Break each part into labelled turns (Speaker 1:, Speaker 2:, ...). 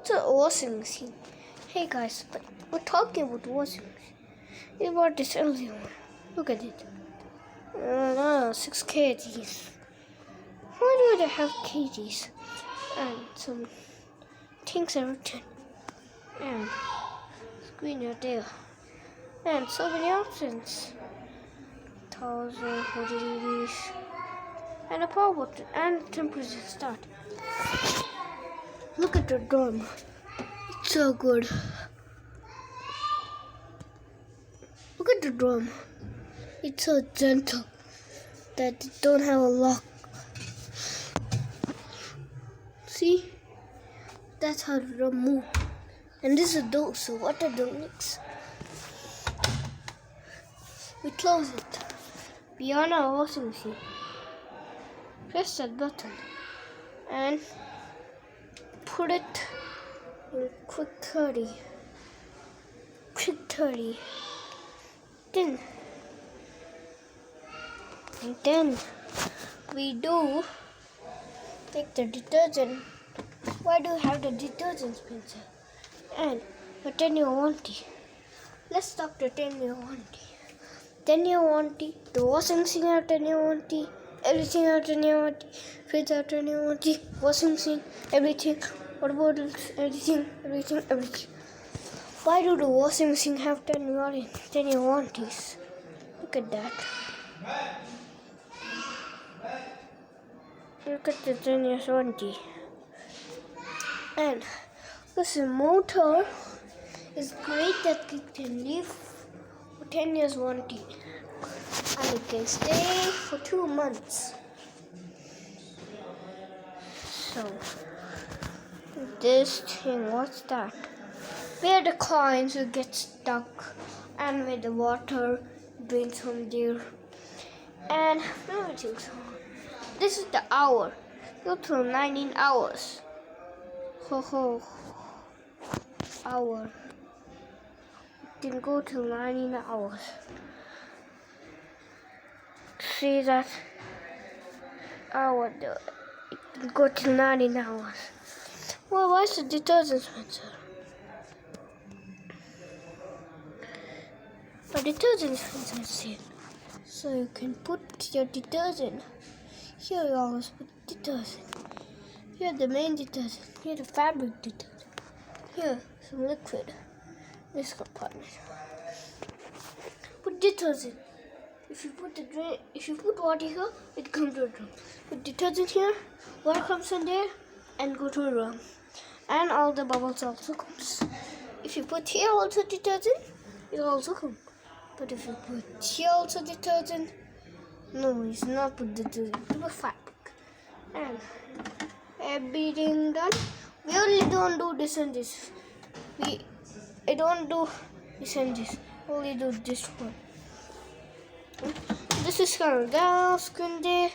Speaker 1: It's a washing machine. Hey guys, but we're talking about washing machine. We bought this earlier one. Look at it. 6 kgs. Why do they have kgs? And some things are written. And screen are there. And so many options. 1000, 40 degrees. And a power button. And temperature start. Look at the drum. It's so good. Look at the drum. It's so gentle that it don't have a lock. See? That's how the drum moves. And this is a door, so water don't mix. We close it. Beyond our washing machine. Press that button and put it in quick 30. Quick 30. Then we do take the detergent. Why do you have the detergent dispenser? And for 10-year warranty. Let's talk the 10-year warranty. 10-year warranty. The washing machine have 10-year warranty. Everything have 10-year warranty. Fridge have 10-year warranty. Washing machine, everything. Water bottles, everything. Why do the washing machine have 10-year warranties? Look at that. Look at the 10-year warranty. And this motor is great that it can live for 10 years warranty. And it can stay for 2 months. So, this thing, what's that? Where the coins will get stuck and where the water drains from there. And everything. So, this is the hour. Go to 19 hours. Hour. It can go to 19 hours. See that hour? It can go to 19 hours. Well, why is the detergent dispenser? A detergent dispenser is here. So you can put your detergent. Here you always put detergent. Here the main detergent. Here the fabric detergent. Here some liquid. This compartment. Put detergent. If you put water here, it comes to a drum. Put detergent here, water comes in there and go to a drum. And all the bubbles also comes. If you put here also detergent, it also comes. But if you put here also detergent, no, it's not put detergent, put a fabric. And everything done. We only don't do this and this. I don't do this and this. Only do this one. This is kind of down, skin there,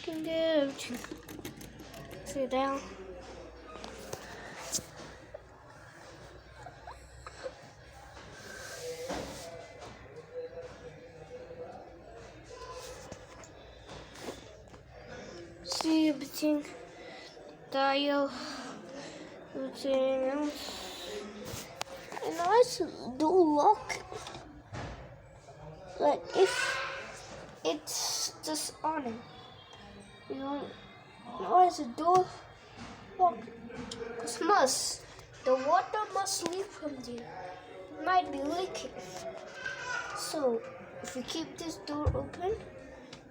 Speaker 1: everything. Sit down. See everything. Dial. Everything else. And I should do lock. Like if it's just on it, you know, why is the door locked? Because the water must leak from there. It might be leaking. So if we keep this door open,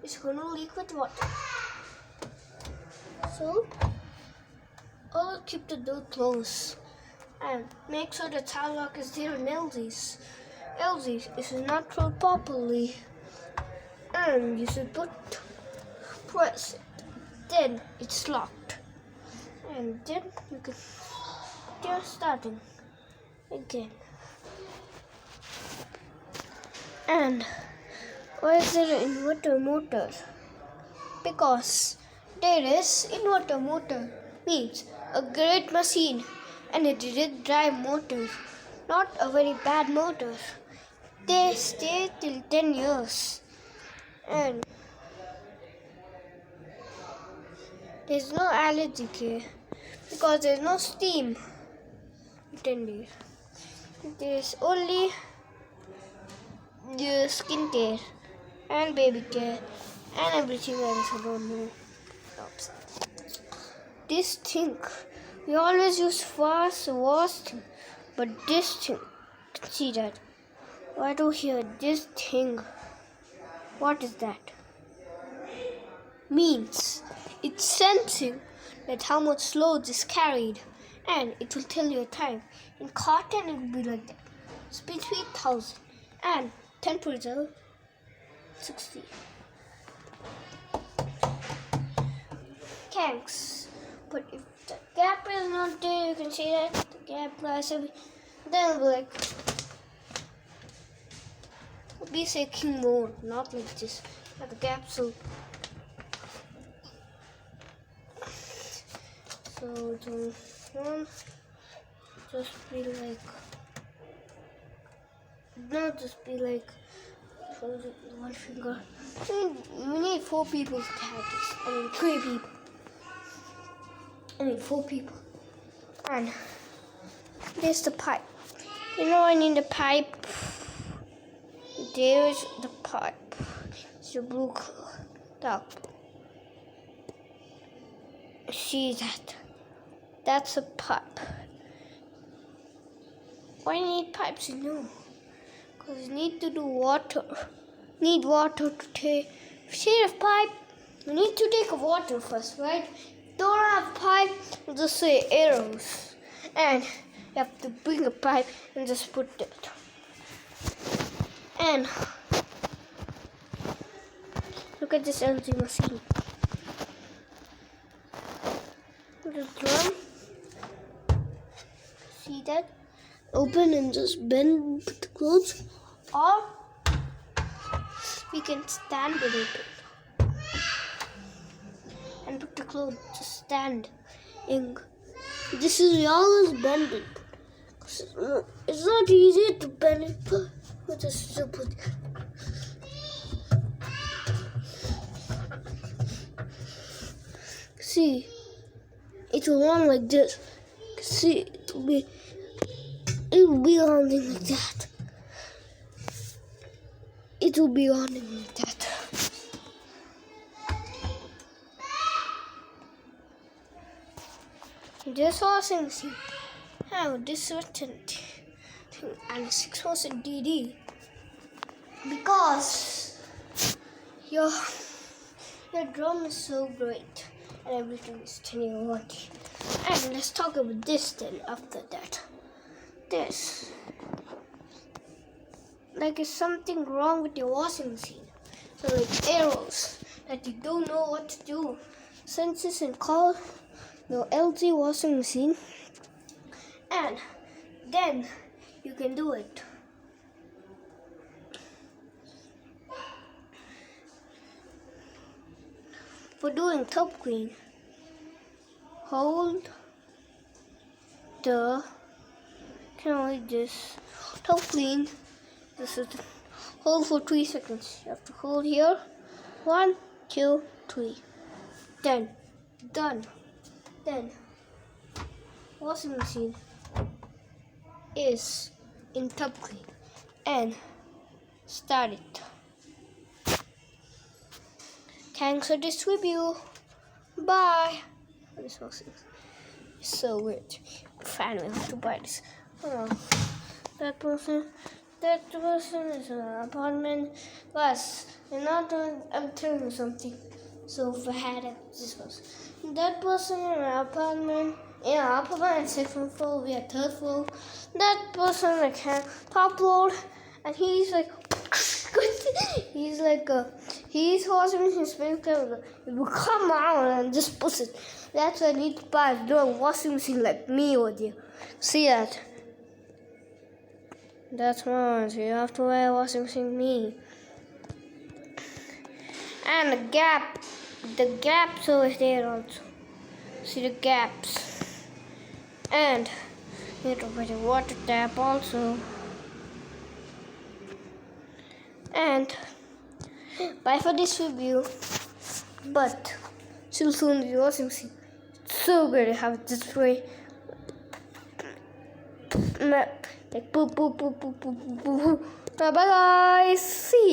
Speaker 1: it's gonna leak with water. So I'll keep the door closed and make sure the child lock is there in LG's. LG, it should not close properly, and you should press it. Then it's locked, and then you can just starting again. And why is there an inverter motor? Because there is inverter motor means a great machine, and it did drive motor, not a very bad motor. They stay till 10 years. And there's no allergy here because there's no steam. 10 days. There's only the skincare and baby care and everything else I don't know. Oops. This thing, we always use fast wash thing, but this thing, see that? Right over here, this thing, what is that? Means it's sensing that how much load is carried, and it will tell you a time. In cotton, it will be like that. Speed 3000 and temperature 60. Thanks. But if the gap is not there, you can see that the gap glass. Then it'll be like, it'll be shaking more, not like this. Like the gap, so the one just be like, not just be like one finger. We need 4 people to have this. I mean 3 people. I mean 4 people. And there's the pipe. You know I need the pipe. There's the pipe. It's the blue color. Dark blue. See that? That's a pipe. Why need pipes? You know. Because you need to do water. Need water to take. See the pipe? You need to take water first, right? Don't have pipe, just say arrows. And you have to bring a pipe and just put it. And look at this LG machine. The drum. See that? Open and just bend the clothes. Or we can stand it open. And put the clothes just stand in. This is always bend it. It's not easy to bend it with a stupid. See, it will run like this. See, it will be running like that. It will be running like that. This washing machine have this certain thing and 6% DD because your drum is so great and everything is 10-year warranty. And let's talk about this then after that. This. Like is something wrong with your washing machine. So like arrows that you don't know what to do. Senses and call the LG washing machine. And then you can do it. For doing top clean, hold the top clean. This is hold for 3 seconds. You have to hold here. 1, 2, 3. Then done. Then washing machine is in top clean and start it. Thanks for this review. Bye. This washing is so weird. Finally have to buy this. Oh, that person is in an apartment. Plus, I'm telling you something. So if I had this person, that person in an apartment, second floor, we are 3rd floor. That person like top floor, and he's like, he's washing his face. Come on and just push it. That's why I need to buy a washing machine like me over there. See that? That's wrong. So you have to wear a washing machine me. And the gaps over there also. See the gaps. And you need to put a water tap also. And bye for this review. But still soon the washing machine. It's so good to have it this way. like boop boop boop boop boop boop boop. Bye guys. See.